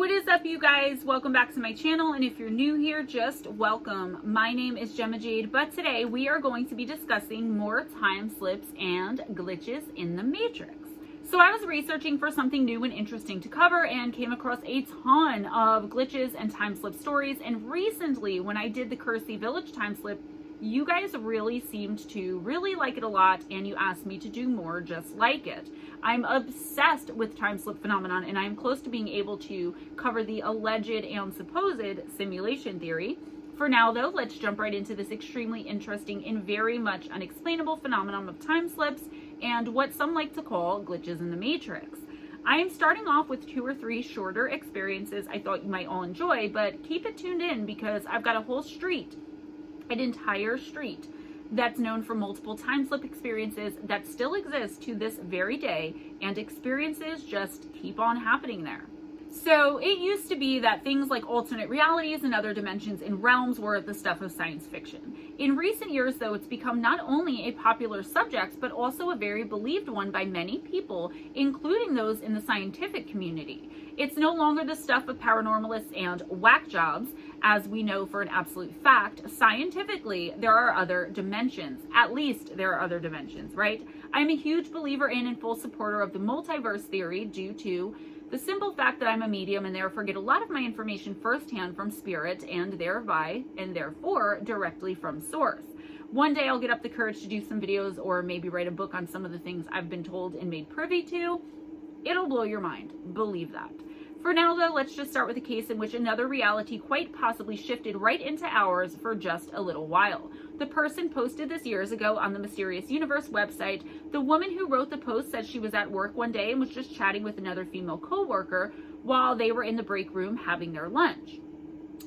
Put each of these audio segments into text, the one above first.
What is up, you guys? Welcome back to my channel, and if you're new here, just welcome. My name is Gemma Jade, but today we are going to be discussing more time slips and glitches in the Matrix. So I was researching for something new and interesting to cover and came across a ton of glitches and time slip stories, and recently when I did the Kersey Village time slip, you guys really seemed to really like it a lot, and you asked me to do more just like it. I'm obsessed with time slip phenomenon, and I'm close to being able to cover the alleged and supposed simulation theory. For now though, let's jump right into this extremely interesting and very much unexplainable phenomenon of time slips and what some like to call glitches in the Matrix. I am starting off with 2 or 3 shorter experiences I thought you might all enjoy, but keep it tuned in because I've got a whole street, an entire street, that's known for multiple time slip experiences that still exist to this very day, and experiences just keep on happening there. So it used to be that things like alternate realities and other dimensions and realms were the stuff of science fiction. In recent years though, it's become not only a popular subject, but also a very believed one by many people, including those in the scientific community. It's no longer the stuff of paranormalists and whack jobs. As we know for an absolute fact, scientifically, there are other dimensions. At least there are other dimensions, right? I'm a huge believer in and full supporter of the multiverse theory due to the simple fact that I'm a medium and therefore get a lot of my information firsthand from spirit and therefore directly from source. One day I'll get up the courage to do some videos or maybe write a book on some of the things I've been told and made privy to. It'll blow your mind, believe that. For now though, let's just start with a case in which another reality quite possibly shifted right into ours for just a little while. The person posted this years ago on the Mysterious Universe website. The woman who wrote the post said she was at work one day and was just chatting with another female co-worker while they were in the break room having their lunch.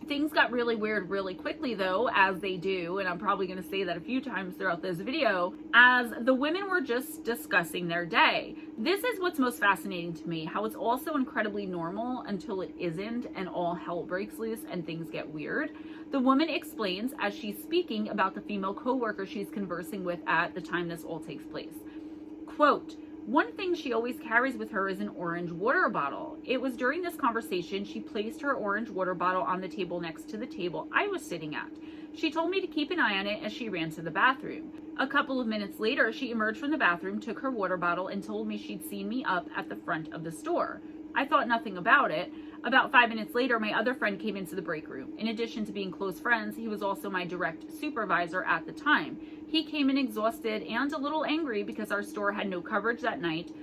Things got really weird really quickly though, as they do, and I'm probably going to say that a few times throughout this video, as the women were just discussing their day. This is what's most fascinating to me, how it's also incredibly normal until it isn't and all hell breaks loose and things get weird. The woman explains as she's speaking about the female co-worker she's conversing with at the time this all takes place. Quote, "One thing she always carries with her is an orange water bottle. It was during this conversation she placed her orange water bottle on the table next to the table I was sitting at. She told me to keep an eye on it as she ran to the bathroom. A couple of minutes later, she emerged from the bathroom, took her water bottle, and told me she'd seen me up at the front of the store. I thought nothing about it. About 5 minutes later, my other friend came into the break room. In addition to being close friends, he was also my direct supervisor at the time. He came in exhausted and a little angry because our store had no coverage that night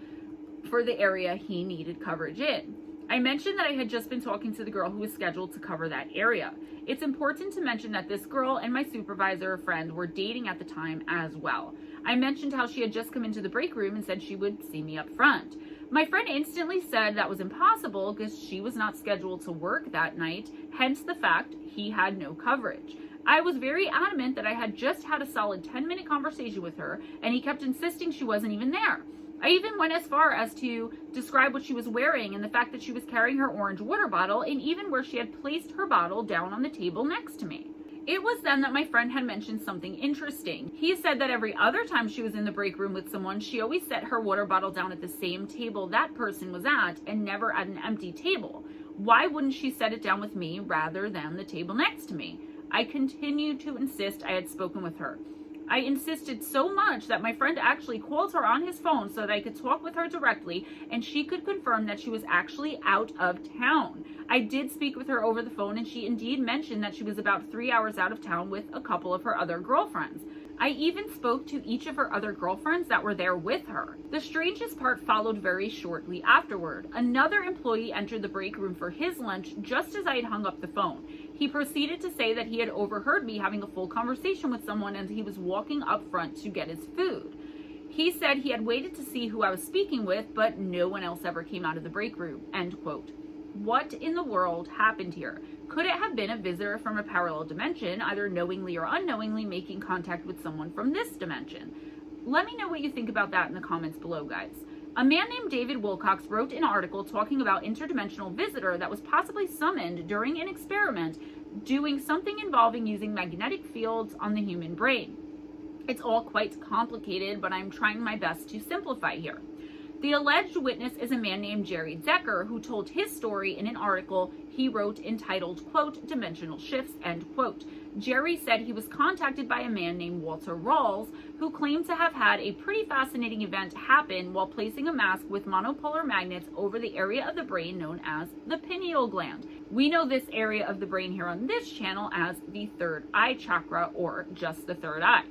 for the area he needed coverage in. I mentioned that I had just been talking to the girl who was scheduled to cover that area. It's important to mention that this girl and my supervisor friend were dating at the time as well. I mentioned how she had just come into the break room and said she would see me up front. My friend instantly said that was impossible because she was not scheduled to work that night, hence the fact he had no coverage. I was very adamant that I had just had a solid 10-minute conversation with her, and he kept insisting she wasn't even there. I even went as far as to describe what she was wearing and the fact that she was carrying her orange water bottle, and even where she had placed her bottle down on the table next to me. It was then that my friend had mentioned something interesting. He said that every other time she was in the break room with someone, she always set her water bottle down at the same table that person was at and never at an empty table. Why wouldn't she set it down with me rather than the table next to me? I continued to insist I had spoken with her. I insisted so much that my friend actually called her on his phone so that I could talk with her directly and she could confirm that she was actually out of town. I did speak with her over the phone, and she indeed mentioned that she was about 3 hours out of town with a couple of her other girlfriends. I even spoke to each of her other girlfriends that were there with her. The strangest part followed very shortly afterward. Another employee entered the break room for his lunch just as I had hung up the phone. He proceeded to say that he had overheard me having a full conversation with someone and he was walking up front to get his food. He said he had waited to see who I was speaking with, but no one else ever came out of the break room." End quote. What in the world happened here? Could it have been a visitor from a parallel dimension, either knowingly or unknowingly making contact with someone from this dimension? Let me know what you think about that in the comments below, guys. A man named David Wilcox wrote an article talking about interdimensional visitor that was possibly summoned during an experiment doing something involving using magnetic fields on the human brain. It's all quite complicated, but I'm trying my best to simplify here. The alleged witness is a man named Jerry Decker, who told his story in an article he wrote entitled, quote, Dimensional Shifts, end quote. Jerry said he was contacted by a man named Walter Rawls, who claimed to have had a pretty fascinating event happen while placing a mask with monopolar magnets over the area of the brain known as the pineal gland. We know this area of the brain here on this channel as the third eye chakra, or just the third eye.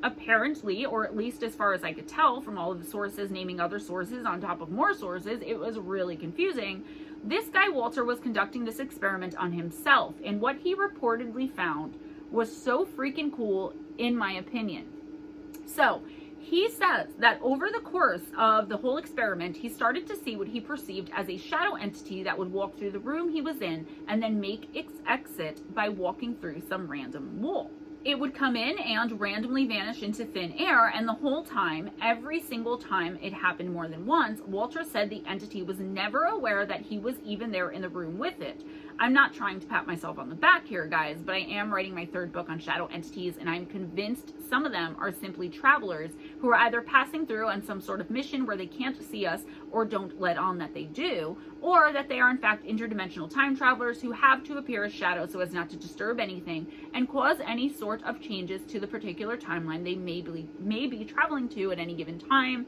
Apparently, or at least as far as I could tell from all of the sources naming other sources on top of more sources, it was really confusing. This guy Walter was conducting this experiment on himself, and what he reportedly found was so freaking cool, in my opinion. So he says that over the course of the whole experiment, he started to see what he perceived as a shadow entity that would walk through the room he was in and then make its exit by walking through some random wall. It would come in and randomly vanish into thin air, and the whole time, every single time it happened more than once, Walter said the entity was never aware that he was even there in the room with it. I'm not trying to pat myself on the back here, guys, but I am writing my third book on shadow entities, and I'm convinced some of them are simply travelers who are either passing through on some sort of mission where they can't see us or don't let on that they do, or that they are in fact interdimensional time travelers who have to appear as shadows so as not to disturb anything and cause any sort of changes to the particular timeline they may be traveling to at any given time.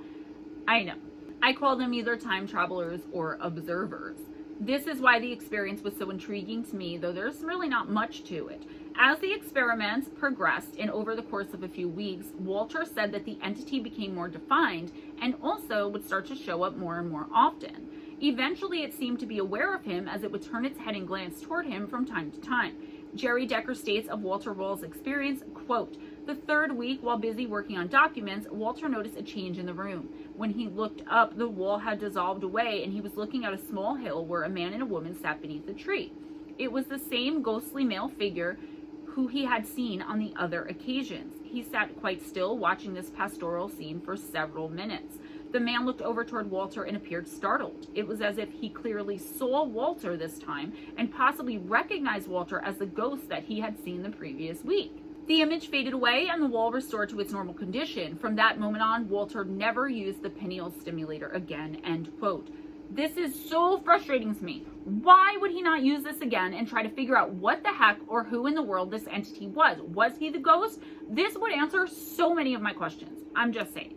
I know. I call them either time travelers or observers. This is why the experience was so intriguing to me, though there's really not much to it. As the experiments progressed and over the course of a few weeks, Walter said that the entity became more defined and also would start to show up more and more often. Eventually, it seemed to be aware of him as it would turn its head and glance toward him from time to time. Jerry Decker states of Walter Rawls' experience, quote, the third week, while busy working on documents, Walter noticed a change in the room. When he looked up, the wall had dissolved away and he was looking at a small hill where a man and a woman sat beneath a tree. It was the same ghostly male figure who he had seen on the other occasions. He sat quite still, watching this pastoral scene for several minutes. The man looked over toward Walter and appeared startled. It was as if he clearly saw Walter this time and possibly recognized Walter as the ghost that he had seen the previous week. The image faded away and the wall restored to its normal condition. From that moment on, Walter never used the pineal stimulator again, end quote. This is so frustrating to me. Why would he not use this again and try to figure out what the heck or who in the world this entity was? Was he the ghost? This would answer so many of my questions. I'm just saying.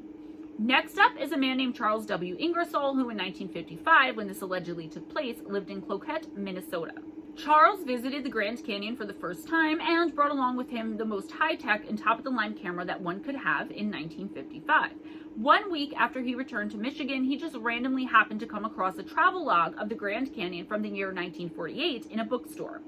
Next up is a man named Charles W. Ingersoll, who in 1955, when this allegedly took place, lived in Cloquet, Minnesota. Charles visited the Grand Canyon for the first time and brought along with him the most high-tech and top-of-the-line camera that one could have in 1955. 1 week after he returned to Michigan, he just randomly happened to come across a travel log of the Grand Canyon from the year 1948 in a bookstore.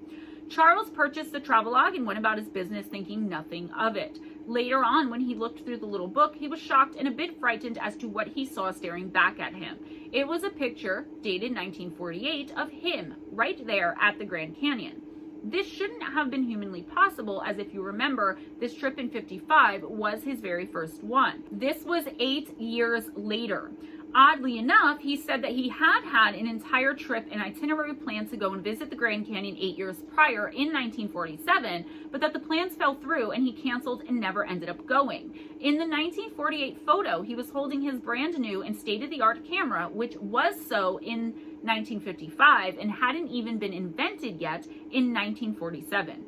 Charles purchased the travelogue and went about his business thinking nothing of it. Later on, when he looked through the little book, he was shocked and a bit frightened as to what he saw staring back at him. It was a picture, dated 1948, of him, right there at the Grand Canyon. This shouldn't have been humanly possible, as if you remember, this trip in '55 was his very first one. This was 8 years later. Oddly enough, he said that he had an entire trip and itinerary planned to go and visit the Grand Canyon 8 years prior in 1947, but that the plans fell through and he canceled and never ended up going. In the 1948 photo, he was holding his brand new and state-of-the-art camera, which was so in 1955 and hadn't even been invented yet in 1947.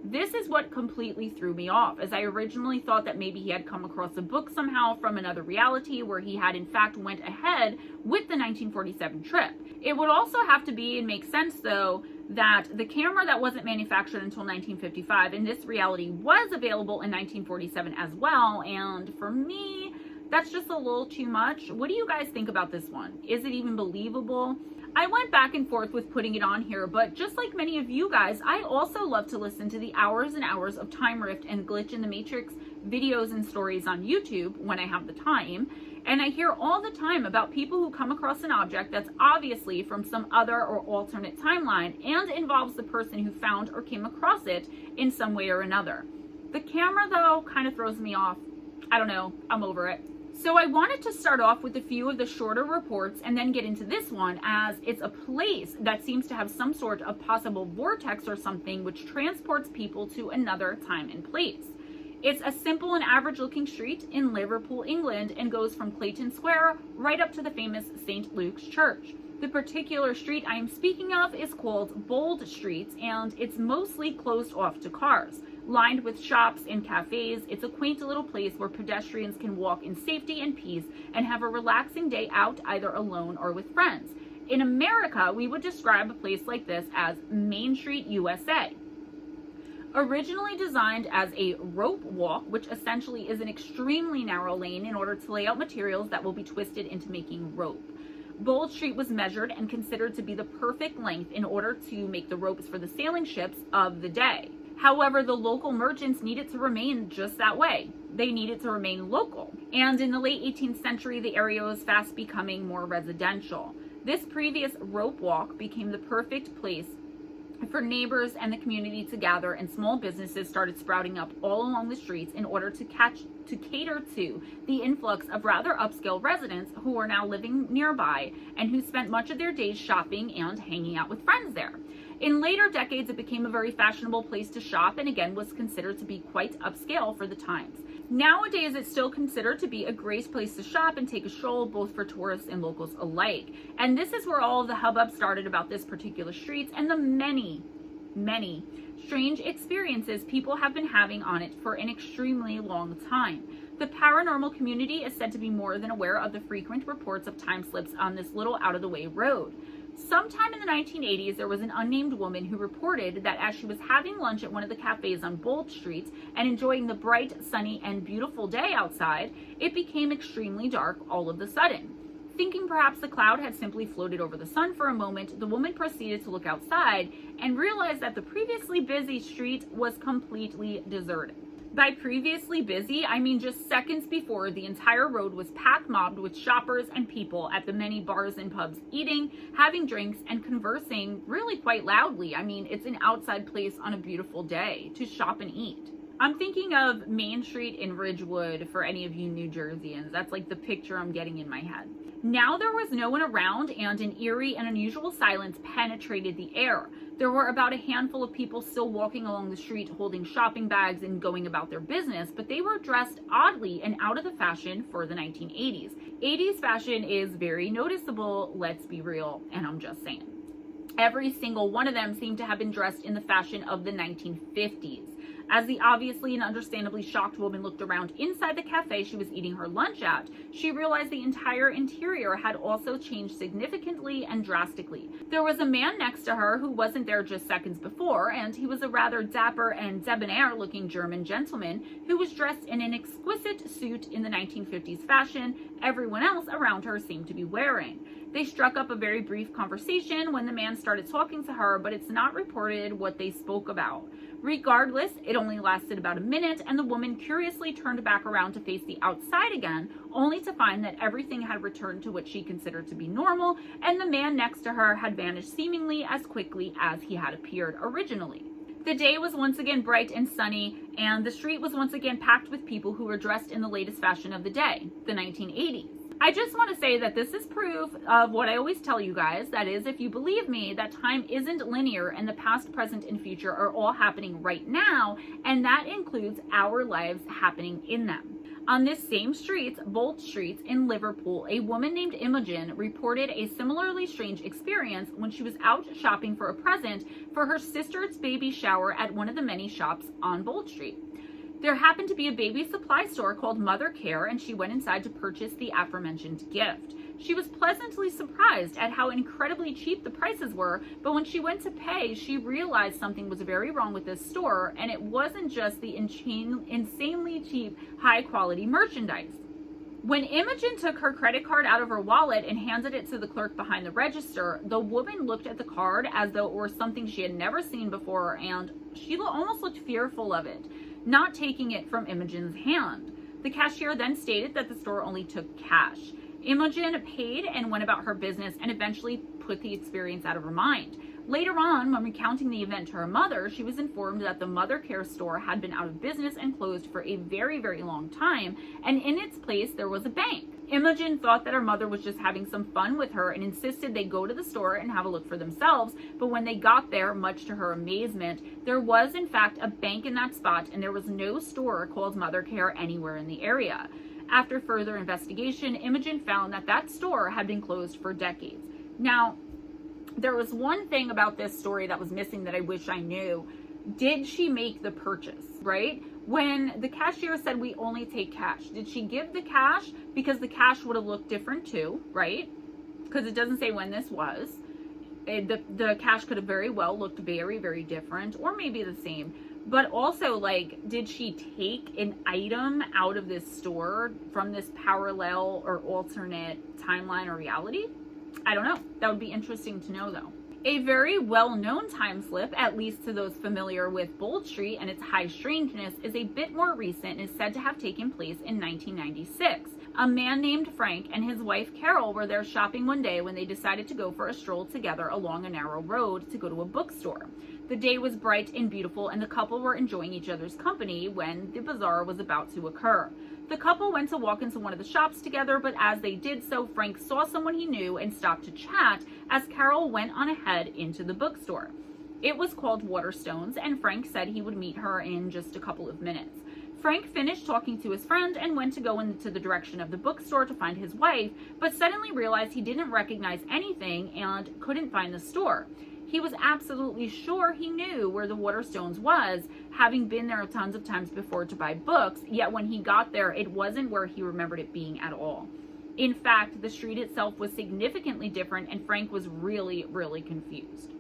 This is what completely threw me off, as I originally thought that maybe he had come across a book somehow from another reality where he had in fact went ahead with the 1947 trip. It would also have to be and make sense though that the camera that wasn't manufactured until 1955 in this reality was available in 1947 as well, and for me, that's just a little too much. What do you guys think about this one? Is it even believable? I went back and forth with putting it on here, but just like many of you guys, I also love to listen to the hours and hours of Time Rift and Glitch in the Matrix videos and stories on YouTube when I have the time. And I hear all the time about people who come across an object that's obviously from some other or alternate timeline and involves the person who found or came across it in some way or another. The camera, though, kind of throws me off. I don't know. I'm over it. So I wanted to start off with a few of the shorter reports and then get into this one, as it's a place that seems to have some sort of possible vortex or something which transports people to another time and place. It's a simple and average looking street in Liverpool, England, and goes from Clayton Square right up to the famous St. Luke's Church. The particular street I am speaking of is called Bold Street, and it's mostly closed off to cars. Lined with shops and cafes, it's a quaint little place where pedestrians can walk in safety and peace and have a relaxing day out either alone or with friends. In America, we would describe a place like this as Main Street, USA. Originally designed as a rope walk, which essentially is an extremely narrow lane in order to lay out materials that will be twisted into making rope. Bold Street was measured and considered to be the perfect length in order to make the ropes for the sailing ships of the day. However, the local merchants needed to remain just that way. They needed to remain local. And in the late 18th century, the area was fast becoming more residential. This previous rope walk became the perfect place for neighbors and the community to gather, and small businesses started sprouting up all along the streets in order to cater to the influx of rather upscale residents who were now living nearby and who spent much of their days shopping and hanging out with friends there. In later decades, it became a very fashionable place to shop and again was considered to be quite upscale for the times. Nowadays, it's still considered to be a great place to shop and take a stroll, both for tourists and locals alike. And this is where all of the hubbub started about this particular street and the many strange experiences people have been having on it for an extremely long time. The paranormal community is said to be more than aware of the frequent reports of time slips on this little out-of-the-way road. Sometime in the 1980s, there was an unnamed woman who reported that as she was having lunch at one of the cafes on Bold Street and enjoying the bright, sunny, and beautiful day outside, it became extremely dark all of a sudden. Thinking perhaps the cloud had simply floated over the sun for a moment, the woman proceeded to look outside and realized that the previously busy street was completely deserted. By previously busy, I mean just seconds before, the entire road was pack-mobbed with shoppers and people at the many bars and pubs eating, having drinks, and conversing really quite loudly. I mean, it's an outside place on a beautiful day to shop and eat. I'm thinking of Main Street in Ridgewood for any of you New Jerseyans. That's like the picture I'm getting in my head. Now there was no one around, and an eerie and unusual silence penetrated the air. There were about a handful of people still walking along the street holding shopping bags and going about their business, but they were dressed oddly and out of the fashion for the 1980s. 80s fashion is very noticeable, let's be real, and I'm just saying. Every single one of them seemed to have been dressed in the fashion of the 1950s. As the obviously and understandably shocked woman looked around inside the cafe she was eating her lunch at, she realized the entire interior had also changed significantly and drastically. There was a man next to her who wasn't there just seconds before, and he was a rather dapper and debonair-looking German gentleman who was dressed in an exquisite suit in the 1950s fashion everyone else around her seemed to be wearing. They struck up a very brief conversation when the man started talking to her, but it's not reported what they spoke about. Regardless, it only lasted about a minute, and the woman curiously turned back around to face the outside again, only to find that everything had returned to what she considered to be normal, and the man next to her had vanished seemingly as quickly as he had appeared originally. The day was once again bright and sunny, and the street was once again packed with people who were dressed in the latest fashion of the day, the 1980s. I just want to say that this is proof of what I always tell you guys, that is, if you believe me, that time isn't linear and the past, present, and future are all happening right now, and that includes our lives happening in them. On this same street, Bold Street in Liverpool, a woman named Imogen reported a similarly strange experience when she was out shopping for a present for her sister's baby shower at one of the many shops on Bold Street. There happened to be a baby supply store called Mother Care, and she went inside to purchase the aforementioned gift. She was pleasantly surprised at how incredibly cheap the prices were, but when she went to pay, she realized something was very wrong with this store, and it wasn't just the insanely cheap, high-quality merchandise. When Imogen took her credit card out of her wallet and handed it to the clerk behind the register, the woman looked at the card as though it were something she had never seen before, and she almost looked fearful of it, not taking it from Imogen's hand. The cashier then stated that the store only took cash. Imogen paid and went about her business and eventually put the experience out of her mind. Later on, when recounting the event to her mother, she was informed that the Mother Care store had been out of business and closed for a very, very long time, and in its place there was a bank. Imogen thought that her mother was just having some fun with her and insisted they go to the store and have a look for themselves, but when they got there, much to her amazement, there was in fact a bank in that spot and there was no store called Mother Care anywhere in the area. After further investigation, Imogen found that that store had been closed for decades. Now, there was one thing about this story that was missing that I wish I knew. Did she make the purchase, right? When the cashier said we only take cash, did she give the cash? Because the cash would have looked different too, right? Because it doesn't say when this was. The cash could have very well looked very, very different, or maybe the same. But also, like, did she take an item out of this store from this parallel or alternate timeline or reality? I don't know. That would be interesting to know, though. A very well-known time slip, at least to those familiar with Bold Street and its high strangeness, is a bit more recent and is said to have taken place in 1996. A man named Frank and his wife Carol were there shopping one day when they decided to go for a stroll together along a narrow road to go to a bookstore. The day was bright and beautiful and the couple were enjoying each other's company when the bizarre was about to occur. The couple went to walk into one of the shops together, but as they did so, Frank saw someone he knew and stopped to chat as Carol went on ahead into the bookstore. It was called Waterstones, and Frank said he would meet her in just a couple of minutes. Frank finished talking to his friend and went to go into the direction of the bookstore to find his wife, but suddenly realized he didn't recognize anything and couldn't find the store. He was absolutely sure he knew where the Waterstones was, having been there tons of times before to buy books, yet when he got there, it wasn't where he remembered it being at all. In fact, the street itself was significantly different and Frank was really, really confused.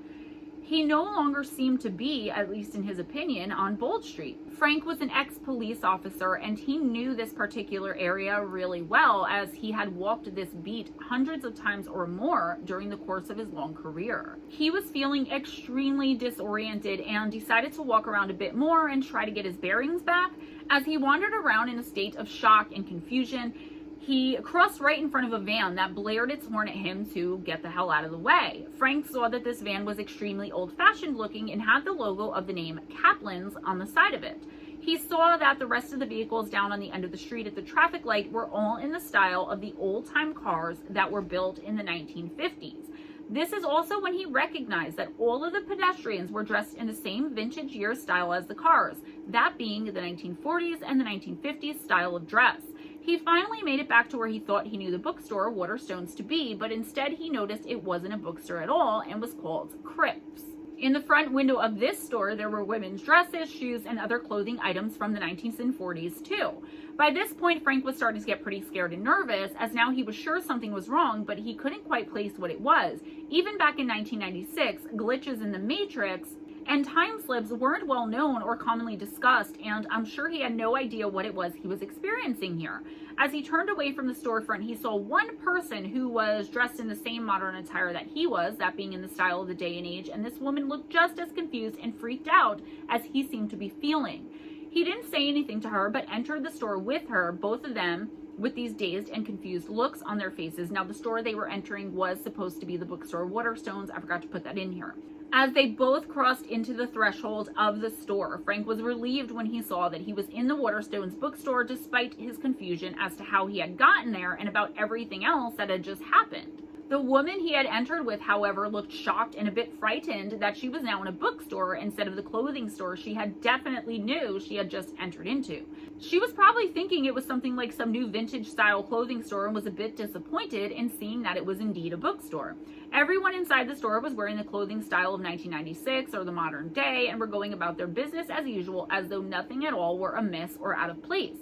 He no longer seemed to be, at least in his opinion, on Bold Street. Frank was an ex-police officer and he knew this particular area really well as he had walked this beat hundreds of times or more during the course of his long career. He was feeling extremely disoriented and decided to walk around a bit more and try to get his bearings back. As he wandered around in a state of shock and confusion, he crossed right in front of a van that blared its horn at him to get the hell out of the way. Frank saw that this van was extremely old-fashioned looking and had the logo of the name Kaplan's on the side of it. He saw that the rest of the vehicles down on the end of the street at the traffic light were all in the style of the old-time cars that were built in the 1950s. This is also when he recognized that all of the pedestrians were dressed in the same vintage year style as the cars, that being the 1940s and the 1950s style of dress. He finally made it back to where he thought he knew the bookstore, Waterstones, to be, but instead he noticed it wasn't a bookstore at all and was called Cripps. In the front window of this store, there were women's dresses, shoes, and other clothing items from the 1940s and 40s too. By this point, Frank was starting to get pretty scared and nervous, as now he was sure something was wrong, but he couldn't quite place what it was. Even back in 1996, glitches in the Matrix and time slips weren't well known or commonly discussed, and I'm sure he had no idea what it was he was experiencing here. As he turned away from the storefront, he saw one person who was dressed in the same modern attire that he was, that being in the style of the day and age, and this woman looked just as confused and freaked out as he seemed to be feeling. He didn't say anything to her, but entered the store with her, both of them with these dazed and confused looks on their faces. Now, the store they were entering was supposed to be the bookstore Waterstones. I forgot to put that in here. As they both crossed into the threshold of the store, Frank was relieved when he saw that he was in the Waterstones bookstore despite his confusion as to how he had gotten there and about everything else that had just happened. The woman he had entered with, however, looked shocked and a bit frightened that she was now in a bookstore instead of the clothing store she had definitely knew she had just entered into. She was probably thinking it was something like some new vintage style clothing store and was a bit disappointed in seeing that it was indeed a bookstore. Everyone inside the store was wearing the clothing style of 1996 or the modern day and were going about their business as usual, as though nothing at all were amiss or out of place.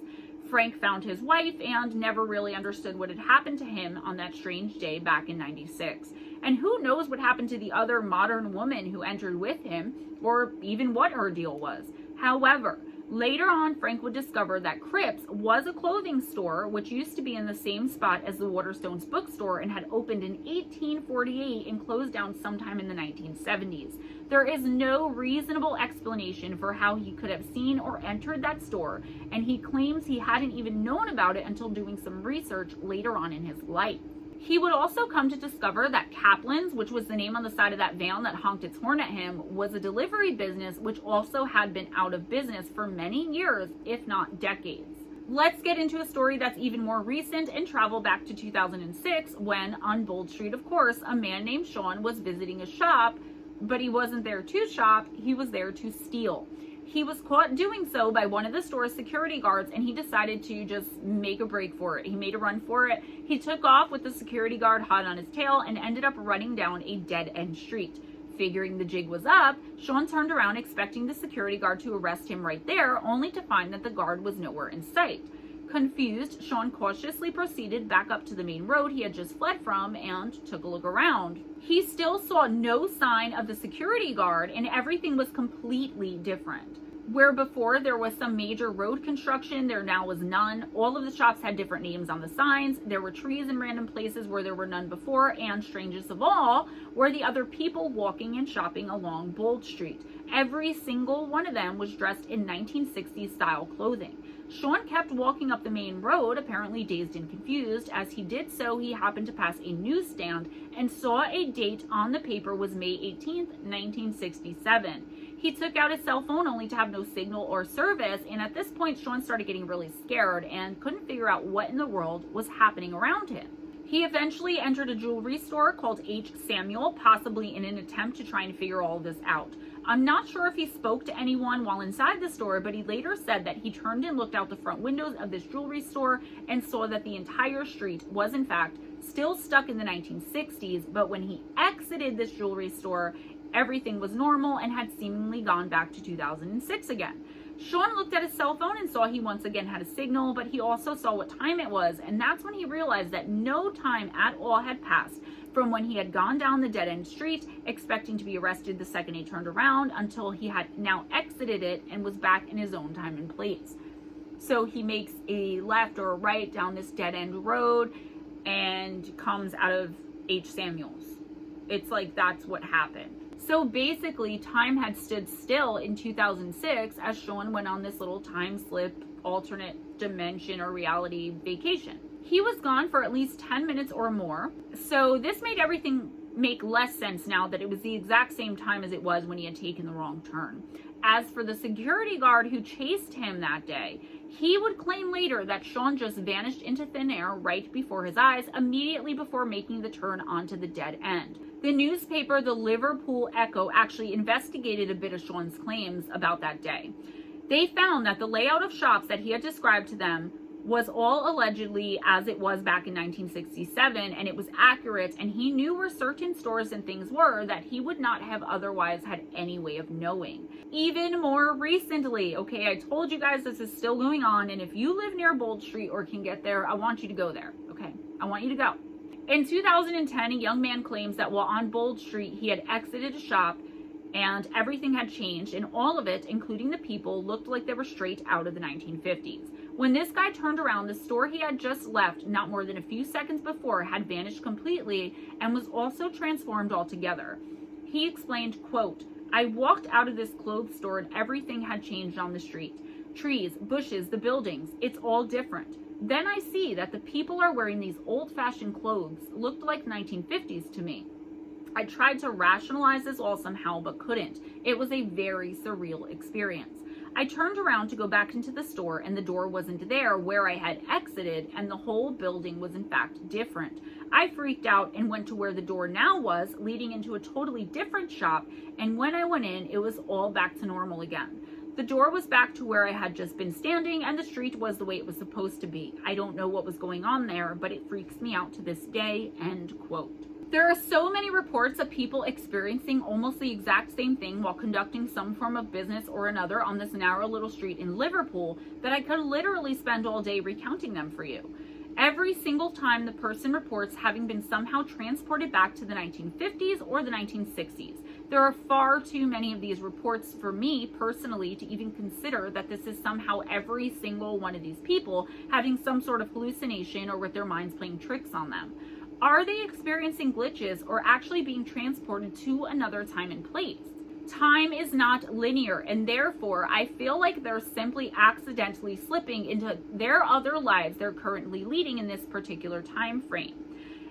Frank found his wife and never really understood what had happened to him on that strange day back in 96. And who knows what happened to the other modern woman who entered with him, or even what her deal was. However, later on, Frank would discover that Cripps was a clothing store which used to be in the same spot as the Waterstones bookstore and had opened in 1848 and closed down sometime in the 1970s. There is no reasonable explanation for how he could have seen or entered that store, and he claims he hadn't even known about it until doing some research later on in his life. He would also come to discover that Kaplan's, which was the name on the side of that van that honked its horn at him, was a delivery business which also had been out of business for many years, if not decades. Let's get into a story that's even more recent and travel back to 2006 when, on Bold Street, of course, a man named Sean was visiting a shop, but he wasn't there to shop, he was there to steal. He was caught doing so by one of the store's security guards, and he decided to just make a break for it. He made a run for it. He took off with the security guard hot on his tail and ended up running down a dead-end street. Figuring the jig was up, Sean turned around expecting the security guard to arrest him right there, only to find that the guard was nowhere in sight. Confused, Sean cautiously proceeded back up to the main road he had just fled from and took a look around. He still saw no sign of the security guard, and everything was completely different. Where before there was some major road construction, there now was none. All of the shops had different names on the signs. There were trees in random places where there were none before, and strangest of all, were the other people walking and shopping along Bold Street. Every single one of them was dressed in 1960s style clothing. Sean kept walking up the main road, apparently dazed and confused. As he did so, he happened to pass a newsstand and saw a date on the paper was May 18th, 1967. He took out his cell phone only to have no signal or service, and at this point Sean started getting really scared and couldn't figure out what in the world was happening around him. He eventually entered a jewelry store called H. Samuel, possibly in an attempt to try and figure all this out. I'm not sure if he spoke to anyone while inside the store, but he later said that he turned and looked out the front windows of this jewelry store and saw that the entire street was in fact still stuck in the 1960s, but when he exited this jewelry store, everything was normal and had seemingly gone back to 2006 again. Sean looked at his cell phone and saw he once again had a signal, but he also saw what time it was, and that's when he realized that no time at all had passed from when he had gone down the dead-end street, expecting to be arrested the second he turned around, until he had now exited it and was back in his own time and place. So he makes a left or a right down this dead-end road and comes out of H. Samuel's. It's like that's what happened. So basically, time had stood still in 2006 as Sean went on this little time slip, alternate dimension or reality vacation. He was gone for at least 10 minutes or more. So this made everything make less sense now that it was the exact same time as it was when he had taken the wrong turn. As for the security guard who chased him that day, he would claim later that Sean just vanished into thin air right before his eyes, immediately before making the turn onto the dead end. The newspaper, the Liverpool Echo, actually investigated a bit of Sean's claims about that day. They found that the layout of shops that he had described to them was all allegedly as it was back in 1967, and it was accurate, and he knew where certain stores and things were that he would not have otherwise had any way of knowing. Even more recently, okay, I told you guys this is still going on, and if you live near Bold Street or can get there, I want you to go there, okay? I want you to go. In 2010, a young man claims that while on Bold Street, he had exited a shop and everything had changed, and all of it, including the people, looked like they were straight out of the 1950s. When this guy turned around, the store he had just left not more than a few seconds before had vanished completely and was also transformed altogether. He explained, quote, "I walked out of this clothes store and everything had changed on the street. Trees, bushes, the buildings, it's all different. Then I see that the people are wearing these old-fashioned clothes, looked like 1950s to me. I tried to rationalize this all somehow, but couldn't. It was a very surreal experience. I turned around to go back into the store, and the door wasn't there where I had exited, and the whole building was in fact different. I freaked out and went to where the door now was, leading into a totally different shop, and when I went in, it was all back to normal again. The door was back to where I had just been standing, and the street was the way it was supposed to be. I don't know what was going on there, but it freaks me out to this day," end quote. There are so many reports of people experiencing almost the exact same thing while conducting some form of business or another on this narrow little street in Liverpool that I could literally spend all day recounting them for you. Every single time the person reports having been somehow transported back to the 1950s or the 1960s. There are far too many of these reports for me personally to even consider that this is somehow every single one of these people having some sort of hallucination or with their minds playing tricks on them. Are they experiencing glitches or actually being transported to another time and place? Time is not linear, and therefore I feel like they're simply accidentally slipping into their other lives they're currently leading in this particular time frame.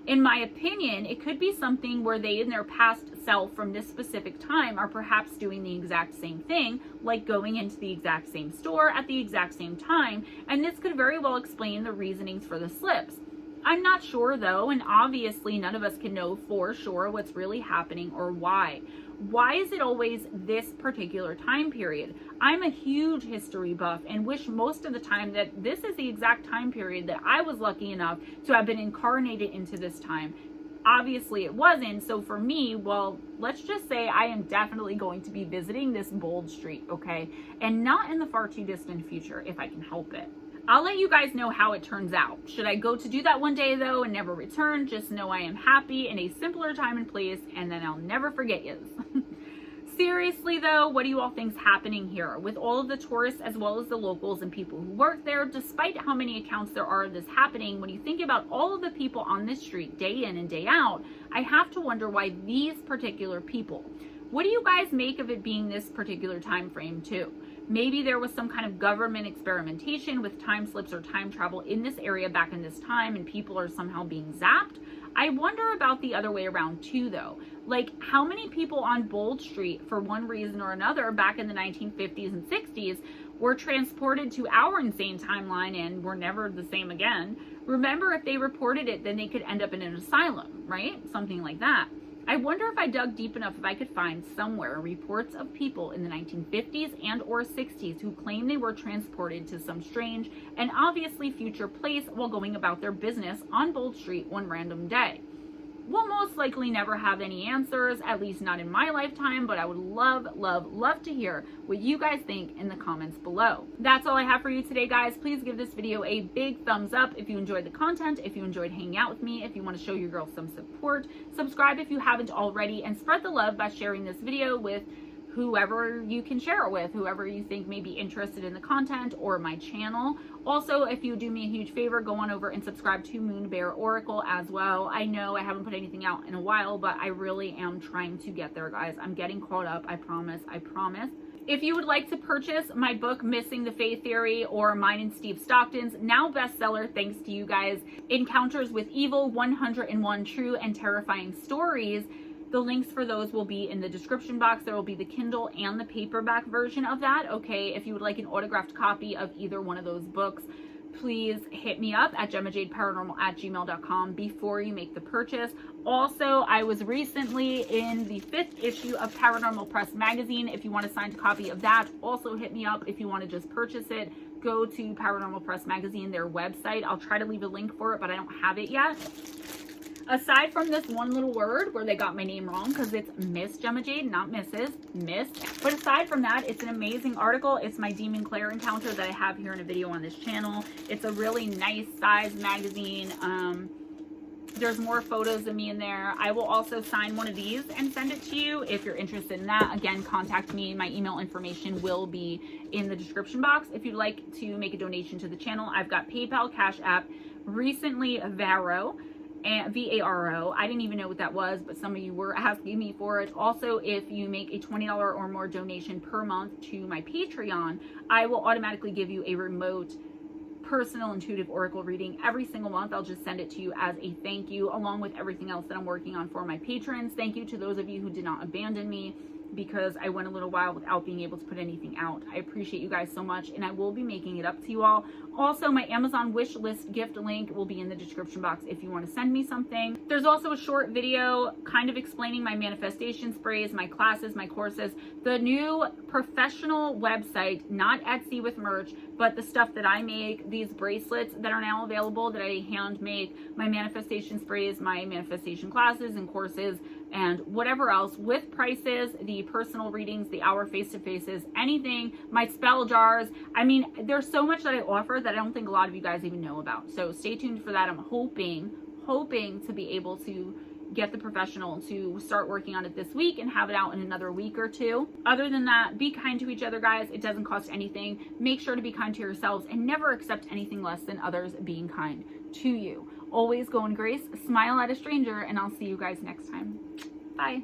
In my opinion, it could be something where they in their past itself from this specific time are perhaps doing the exact same thing, like going into the exact same store at the exact same time, and this could very well explain the reasonings for the slips. I'm not sure though, and obviously none of us can know for sure what's really happening or why. Why is it always this particular time period? I'm a huge history buff and wish most of the time that this is the exact time period that I was lucky enough to have been incarnated into this time. Obviously it wasn't, so for me, well, let's just say I am definitely going to be visiting this bold street, okay? And not in the far too distant future, if I can help it. I'll let you guys know how it turns out. Should I go to do that one day though and never return, just know I am happy in a simpler time and place, and then I'll never forget you. Seriously though, what do you all think's happening here? With all of the tourists as well as the locals and people who work there, despite how many accounts there are of this happening, when you think about all of the people on this street day in and day out, I have to wonder why these particular people. What do you guys make of it being this particular time frame too? Maybe there was some kind of government experimentation with time slips or time travel in this area back in this time and people are somehow being zapped. I wonder about the other way around too though. Like how many people on Bold Street for one reason or another back in the 1950s and 60s were transported to our insane timeline and were never the same again. Remember, if they reported it, then they could end up in an asylum, right? Something like that. I wonder if I dug deep enough if I could find somewhere reports of people in the 1950s and or 60s who claim they were transported to some strange and obviously future place while going about their business on Bold Street one random day. We'll most likely never have any answers, at least not in my lifetime, but I would love, love, love to hear what you guys think in the comments below. That's all I have for you today, guys. Please give this video a big thumbs up if you enjoyed the content, if you enjoyed hanging out with me, if you want to show your girl some support. Subscribe if you haven't already, and spread the love by sharing this video with whoever you can share it with, whoever you think may be interested in the content or my channel. Also, if you do me a huge favor, go on over and subscribe to MoonBearOracle as well. I know I haven't put anything out in a while, but I really am trying to get there, guys. I'm getting caught up, I promise, I promise. If you would like to purchase my book, Missing the Faith Theory, or mine and Steve Stockton's, now bestseller, thanks to you guys, Encounters with Evil, 101 True and Terrifying Stories, the links for those will be in the description box. There will be the Kindle and the paperback version of that, okay? If you would like an autographed copy of either one of those books, please hit me up at GemmaJadeParanormal@gmail.com before you make the purchase. Also, I was recently in the 5th issue of Paranormal Press magazine. If you want a signed copy of that, also hit me up. If you want to just purchase it, go to Paranormal Press magazine, their website. I'll try to leave a link for it, but I don't have it yet. Aside from this one little word where they got my name wrong because it's Miss Gemma Jade, not Mrs. Miss. But aside from that, it's an amazing article. It's my Demon Claire encounter that I have here in a video on this channel. It's a really nice size magazine. There's more photos of me in there. I will also sign one of these and send it to you if you're interested in that. Again, contact me. My email information will be in the description box. If you'd like to make a donation to the channel, I've got PayPal, Cash App, recently Varo. And VARO. I didn't even know what that was, but some of you were asking me for it. Also, if you make a $20 or more donation per month to my Patreon, I will automatically give you a remote personal intuitive oracle reading every single month. I'll just send it to you as a thank you, along with everything else that I'm working on for my patrons. Thank you to those of you who did not abandon me, because I went a little while without being able to put anything out. I appreciate you guys so much, and I will be making it up to you all. Also, my Amazon wish list gift link will be in the description box if you want to send me something. There's also a short video kind of explaining my manifestation sprays, my classes, my courses, the new professional website, not Etsy with merch, but the stuff that I make, these bracelets that are now available that I hand make, my manifestation sprays, my manifestation classes and courses, and whatever else with prices, the personal readings, the hour face-to-faces, anything, my spell jars. I mean, there's so much that I offer that I don't think a lot of you guys even know about. So stay tuned for that. I'm hoping to be able to get the professional to start working on it this week and have it out in another week or two. Other than that, be kind to each other, guys. It doesn't cost anything. Make sure to be kind to yourselves and never accept anything less than others being kind to you. Always go in grace, smile at a stranger, and I'll see you guys next time. Bye.